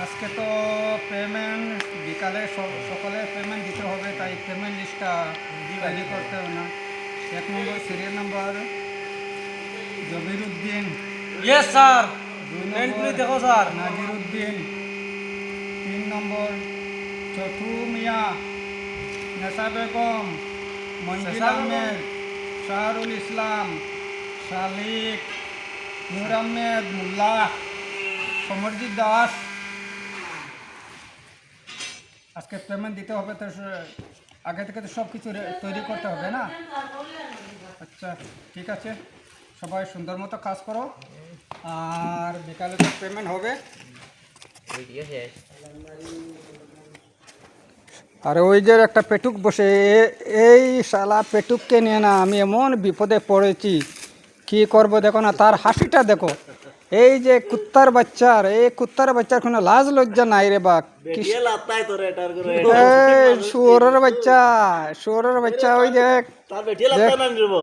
আজকে তো পেমেন্ট বিকালে সকালে পেমেন্ট দিতে হবে, তাই পেমেন্ট লিস্টটা তৈরি করতে হবে না। 1 number serial number Jabiruddin, yes sir. 2 pant number দেখো স্যার। নাজিরুদ্দিন, 3 নম্বর চথু মিয়া, নেশা বেগম, মঞ্জিল নেশা বেগম। আহমেদ, শাহরুল ইসলাম, শালিক, নূর আহমেদ মোল্লা, সমরজিৎ দাস। আজকে পেমেন্ট দিতে হবে, তো আগে থেকে তো সব কিছু তৈরি করতে হবে না। আচ্ছা ঠিক আছে, সবাই সুন্দর মতো কাজ করো, আর বিকালে তো পেমেন্ট হবে। আর ওই যে একটা পেটুক বসে, এই শালা পেটুককে নিয়ে না আমি এমন বিপদে পড়েছি, কি করব দেখো না, তার হাসিটা দেখো। এই যে কুত্তার বাচ্চার, এই কুত্তার বাচ্চার কোনো লাজ লজ্জা নাই রে বা। শুয়োরের বাচ্চা, শুয়োরের বাচ্চা, ওই দেখ দেখ।